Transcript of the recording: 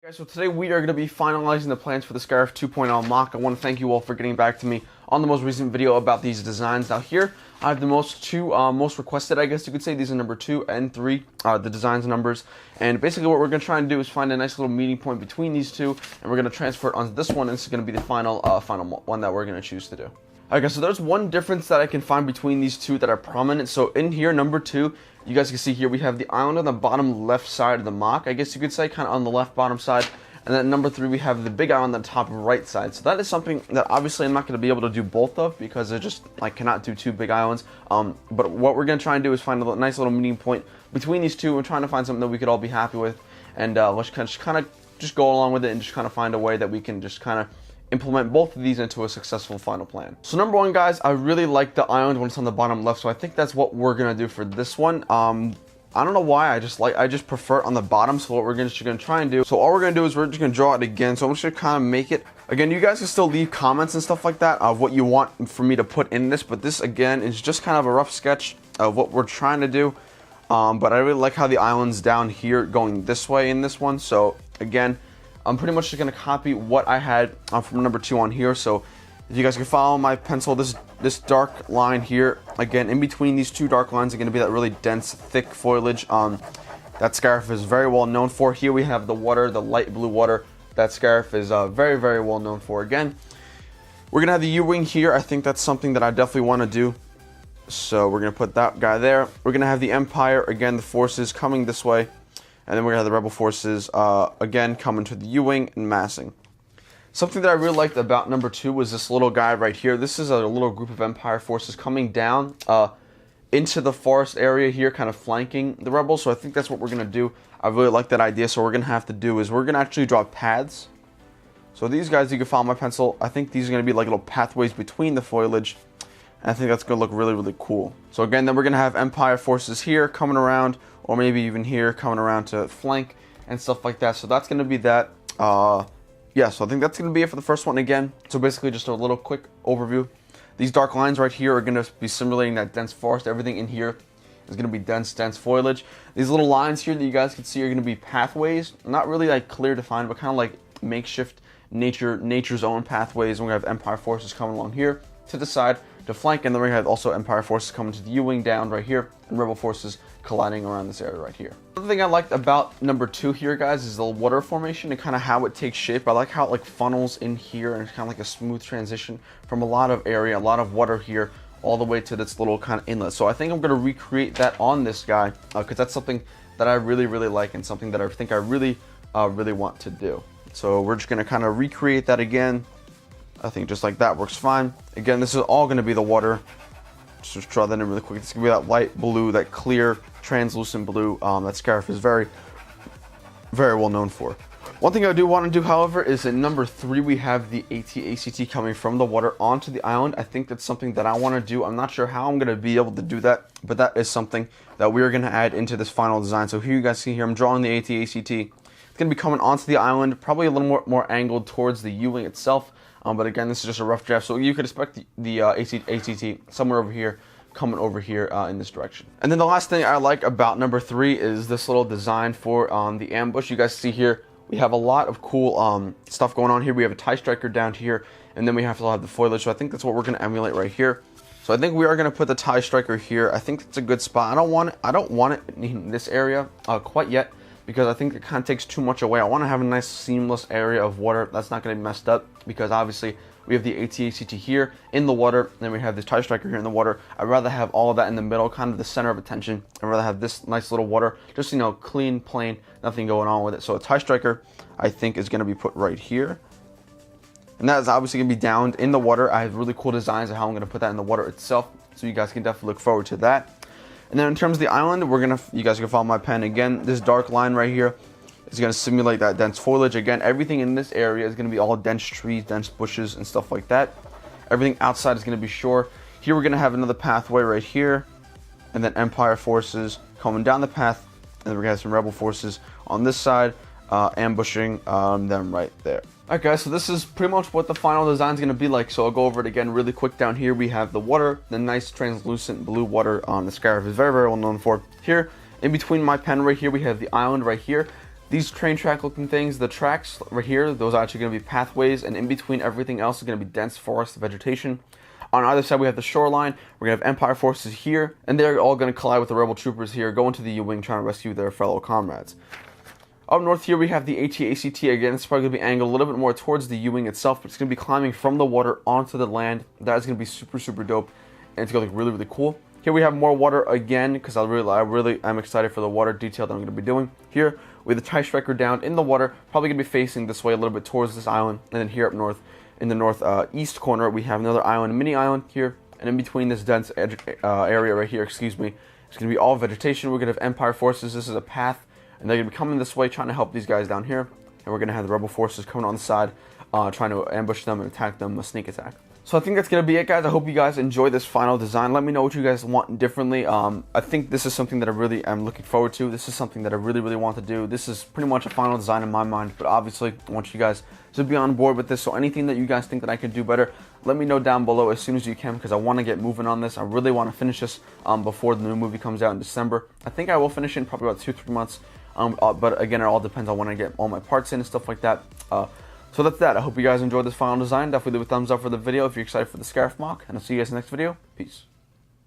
Okay, so today we are going to be finalizing the plans for the Scairf 2.0 mock. I want to thank you all for getting back to me on the most recent video about these designs. Now here, I have the most requested, I guess you could say. These are number 2 and 3, the designs numbers. And basically what we're going to try and do is find a nice little meeting point between these two, and we're going to transfer it onto this one, and this is going to be the final one that we're going to choose to do. Okay, so there's one difference that I can find between these two that are prominent. So in here, number 2, you guys can see here we have the island on the bottom left side of the mock, I guess you could say, kind of on the left bottom side. And then number 3, we have the big island on the top right side. So that is something that obviously I'm not going to be able to do both of, because I just cannot do 2 big islands. But what we're going to try and do is find a nice little meeting point between these two. We're trying to find something that we could all be happy with, and let's kind of go along with it and just kind of find a way that we can just kind of implement both of these into a successful final plan. So number 1, guys, I really like the island when it's on the bottom left, so I think that's what we're gonna do for this one. I don't know why, I just prefer it on the bottom. So what we're just gonna try and do, so all we're gonna do is we're just gonna draw it again. So I'm just gonna kind of make it again. You guys can still leave comments and stuff like that of what you want for me to put in this, but this again is just kind of a rough sketch of what we're trying to do. But I really like how the island's down here going this way in this one. So again, I'm pretty much just going to copy what I had from number 2 on here. So if you guys can follow my pencil, this dark line here, again, in between these 2 dark lines are going to be that really dense, thick foliage that Scairf is very well known for. Here we have the water, the light blue water that Scairf is very, very well known for. Again, we're going to have the U-wing here. I think that's something that I definitely want to do. So we're going to put that guy there. We're going to have the Empire, again, the forces coming this way. And then we're going to have the Rebel forces, again, coming to the U-wing and massing. Something that I really liked about number 2 was this little guy right here. This is a little group of Empire forces coming down into the forest area here, kind of flanking the Rebels. So I think that's what we're going to do. I really like that idea. So what we're going to have to do is we're going to actually draw paths. So these guys, you can follow my pencil. I think these are going to be like little pathways between the foliage. And I think that's going to look really, really cool. So again, then we're going to have Empire forces here coming around, or maybe even here coming around to flank and stuff like that. So that's going to be that. Yeah, so I think that's going to be it for the first one again. So basically just a little quick overview. These dark lines right here are going to be simulating that dense forest. Everything in here is going to be dense foliage. These little lines here that you guys can see are going to be pathways. Not really like clear defined, but kind of like makeshift nature's own pathways. And we have Empire forces coming along here to the side to flank, and then we have also Empire forces coming to the U-wing down right here, and Rebel forces colliding around this area right here. Another thing I liked about number 2 here, guys, is the water formation and kind of how it takes shape. I like how it like funnels in here, and it's kind of like a smooth transition from a lot of area, a lot of water here, all the way to this little kind of inlet. So I think I'm going to recreate that on this guy, because that's something that I really, really like, and something that I think I really, really want to do. So we're just going to kind of recreate that again. I think just like that works fine. Again, this is all going to be the water. Just draw that in really quick. It's going to be that light blue, that clear, translucent blue that Scairf is very, very well known for. One thing I do want to do, however, is in number 3, we have the AT-ACT coming from the water onto the island. I think that's something that I want to do. I'm not sure how I'm going to be able to do that, but that is something that we're going to add into this final design. So here you guys see here, I'm drawing the AT-ACT. It's going to be coming onto the island, probably a little more angled towards the U-wing itself. But again, this is just a rough draft, so you could expect the ACT somewhere over here, coming over here in this direction. And then the last thing I like about number 3 is this little design for the ambush. You guys see here, we have a lot of cool stuff going on here. We have a TIE Striker down here, and then we have to have the foliage. So I think that's what we're going to emulate right here. So I think we are going to put the TIE Striker here. I think it's a good spot. I don't want it in this area quite yet, because I think it kind of takes too much away. I want to have a nice seamless area of water that's not going to be messed up, because obviously we have the AT-ACT here in the water, and then we have the TIE Striker here in the water. I'd rather have all of that in the middle, kind of the center of attention. I'd rather have this nice little water, just, you know, clean, plain, nothing going on with it. So a TIE Striker, I think, is going to be put right here. And that is obviously going to be downed in the water. I have really cool designs of how I'm going to put that in the water itself, so you guys can definitely look forward to that. And then in terms of the island, you guys can follow my pen again. This dark line right here is going to simulate that dense foliage. Again, everything in this area is going to be all dense trees, dense bushes, and stuff like that. Everything outside is going to be shore. Here we're going to have another pathway right here, and then Empire forces coming down the path, and then we're going to have some Rebel forces on this side, ambushing them right there. Alright guys, so this is pretty much what the final design is going to be like. So I'll go over it again really quick. Down here we have the water, the nice translucent blue water on the Scairf is very, very well known for. Here, in between my pen right here, we have the island right here. These train track looking things, the tracks right here, those are actually going to be pathways, and in between everything else is going to be dense forest vegetation. On either side we have the shoreline. We're going to have Empire forces here, and they're all going to collide with the rebel troopers here, going to the U-wing trying to rescue their fellow comrades. Up north here we have the AT-ACT. Again, it's probably going to be angled a little bit more towards the U-wing itself, but it's going to be climbing from the water onto the land. That is going to be super, super dope, and it's going to look really, really cool. Here we have more water again, because I really am excited for the water detail that I'm going to be doing. Here, we have the TIE Striker down in the water, probably going to be facing this way a little bit towards this island. And then here up north, in the northeast corner, we have another island, a mini island here. And in between this dense area right here, it's going to be all vegetation. We're going to have Empire forces. This is a path, and they're going to be coming this way, trying to help these guys down here. And we're going to have the rebel forces coming on the side, trying to ambush them and attack them, a sneak attack. So I think that's going to be it, guys. I hope you guys enjoy this final design. Let me know what you guys want differently. I think this is something that I really am looking forward to. This is something that I really, really want to do. This is pretty much a final design in my mind, but obviously I want you guys to be on board with this. So anything that you guys think that I could do better, let me know down below as soon as you can, because I want to get moving on this. I really want to finish this before the new movie comes out in December. I think I will finish it in probably about 2-3 months. But again, it all depends on when I get all my parts in and stuff like that. So that's that. I hope you guys enjoyed this final design. Definitely leave a thumbs up for the video if you're excited for the Scairf mock. And I'll see you guys in the next video. Peace.